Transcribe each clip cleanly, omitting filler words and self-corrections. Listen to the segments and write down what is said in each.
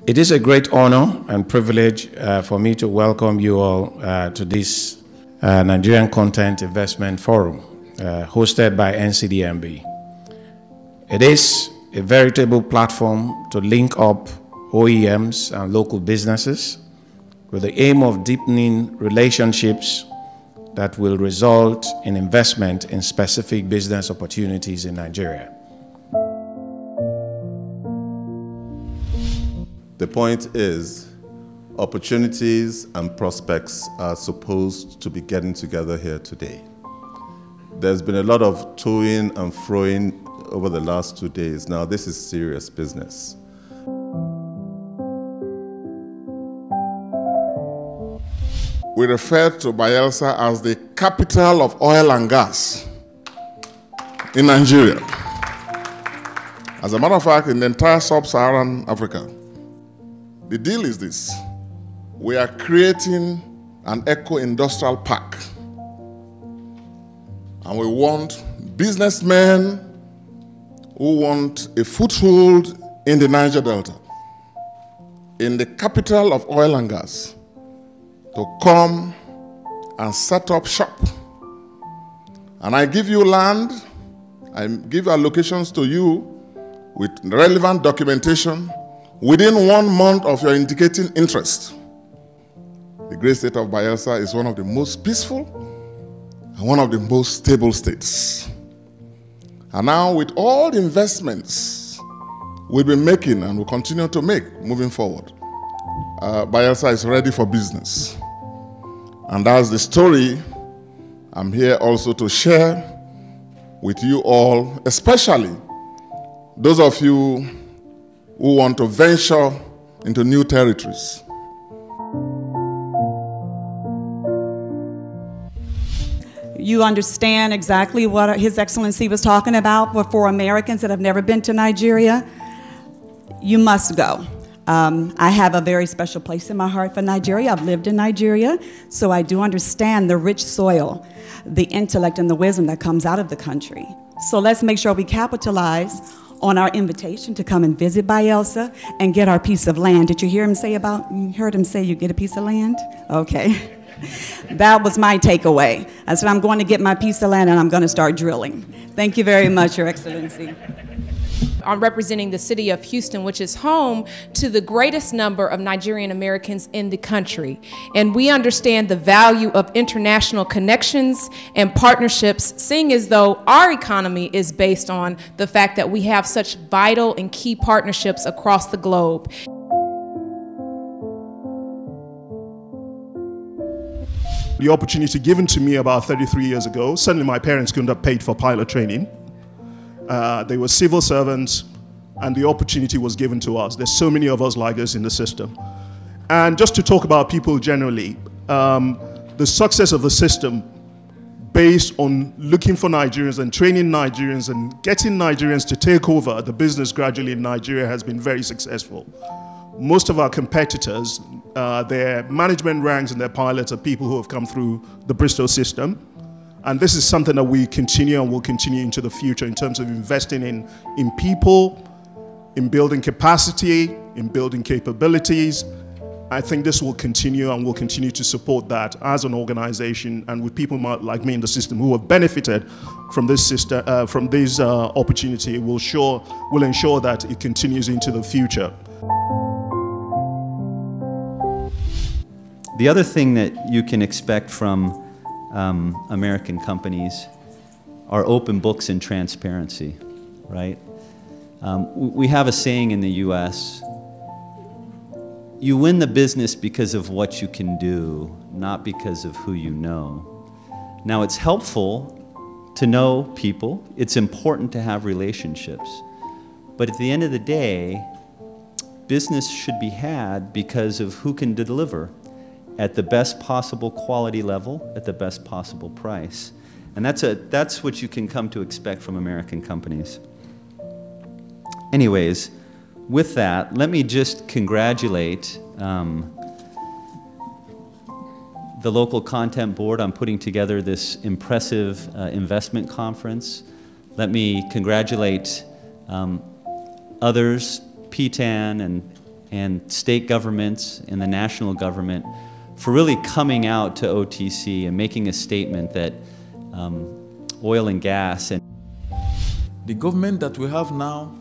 It is a great honor and privilege for me to welcome you all to this Nigerian Content Investment Forum hosted by NCDMB. It is a veritable platform to link up OEMs and local businesses with the aim of deepening relationships that will result in investment in specific business opportunities in Nigeria. The point is, opportunities and prospects are supposed to be getting together here today. There's been a lot of toing and froing over the last 2 days. Now, this is serious business. We refer to Bayelsa as the capital of oil and gas in Nigeria. As a matter of fact, in the entire sub-Saharan Africa. The deal is this: we are creating an eco-industrial park, and we want businessmen who want a foothold in the Niger Delta, in the capital of oil and gas, to come and set up shop. And I give you land, I give allocations to you with relevant documentation within 1 month of your indicating interest. The great state of Bayelsa is one of the most peaceful and one of the most stable states. And now, with all the investments we've been making and will continue to make moving forward, Bayelsa is ready for business. And that's the story I'm here also to share with you all, especially those of you who want to venture into new territories. You understand exactly what His Excellency was talking about, but for Americans that have never been to Nigeria, you must go. I have a very special place in my heart for Nigeria. I've lived in Nigeria, so I do understand the rich soil, the intellect and the wisdom that comes out of the country. So let's make sure we capitalize on our invitation to come and visit Bayelsa and get our piece of land. Did you hear him say you heard him say you get a piece of land? Okay. That was my takeaway. I said, I'm going to get my piece of land and I'm going to start drilling. Thank you very much, Your Excellency. I'm representing the city of Houston, which is home to the greatest number of Nigerian Americans in the country. And we understand the value of international connections and partnerships, seeing as though our economy is based on the fact that we have such vital and key partnerships across the globe. The opportunity given to me about 33 years ago, certainly my parents couldn't have paid for pilot training. They were civil servants, and the opportunity was given to us. There's so many of us like this in the system. And just to talk about people generally, the success of the system based on looking for Nigerians and training Nigerians and getting Nigerians to take over the business gradually in Nigeria has been very successful. Most of our competitors, their management ranks and their pilots are people who have come through the Bristol system. And this is something that we continue and will continue into the future in terms of investing in people, in building capacity, in building capabilities. I think this will continue and we'll continue to support that as an organization and with people like me in the system who have benefited from this system, from this opportunity. We'll ensure that it continues into the future. The other thing that you can expect from American companies are open books and transparency, right? We have a saying in the US, you win the business because of what you can do, not because of who you know. Now, it's helpful to know people. It's important to have relationships. But at the end of the day, business should be had because of who can deliver at the best possible quality level, at the best possible price. And that's what you can come to expect from American companies. Anyways, with that, let me just congratulate the local content board on putting together this impressive investment conference. Let me congratulate others, PTAN and state governments and the national government for really coming out to OTC and making a statement that oil and gas and the government that we have now,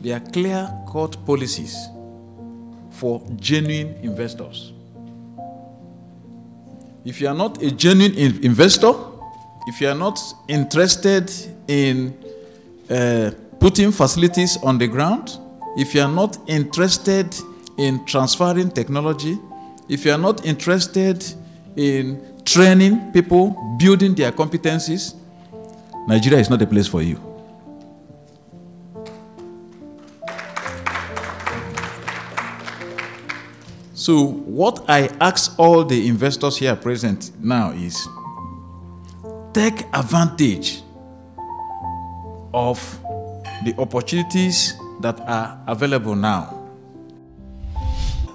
there are clear-cut policies for genuine investors. If you are not a genuine investor, if you are not interested in putting facilities on the ground, if you are not interested in transferring technology, if you are not interested in training people, building their competencies, Nigeria is not a place for you. So what I ask all the investors here present now is, take advantage of the opportunities that are available now.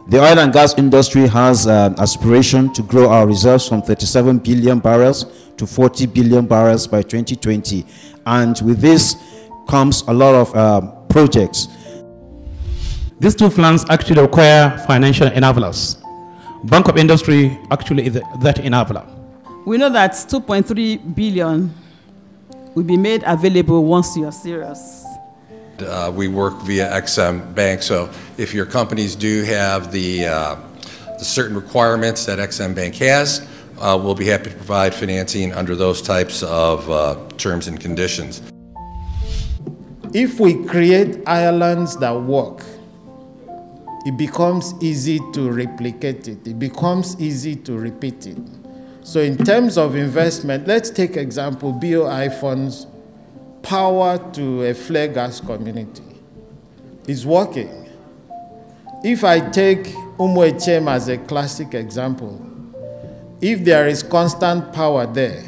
The oil and gas industry has an aspiration to grow our reserves from 37 billion barrels to 40 billion barrels by 2020. And with this comes a lot of projects. These two plans actually require financial enablers. Bank of Industry actually is that enabler. We know that 2.3 billion will be made available once you are serious. We work via XM Bank, so if your companies do have the certain requirements that XM Bank has, we'll be happy to provide financing under those types of terms and conditions. If we create islands that work, it becomes easy to replicate it. It becomes easy to repeat it. So in terms of investment, let's take example, BOI funds, power to a flare gas community. It's working. If I take Umuechem as a classic example, if there is constant power there,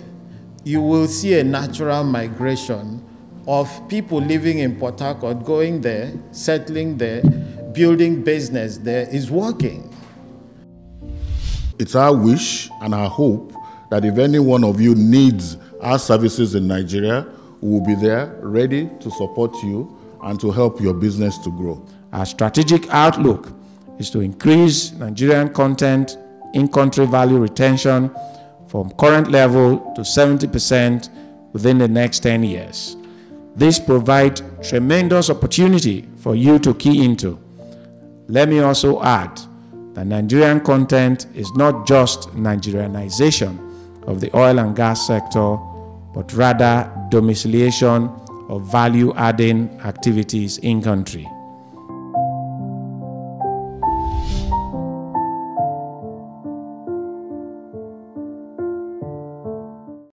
you will see a natural migration of people living in Port Harcourt, going there, settling there, building business there. Is working. It's our wish and our hope that if any one of you needs our services in Nigeria, we will be there ready to support you and to help your business to grow. Our strategic outlook is to increase Nigerian content in-country value retention from current level to 70% within the next 10 years. This provides tremendous opportunity for you to key into. Let me also add that Nigerian content is not just Nigerianization of the oil and gas sector, but rather domiciliation of value-adding activities in country.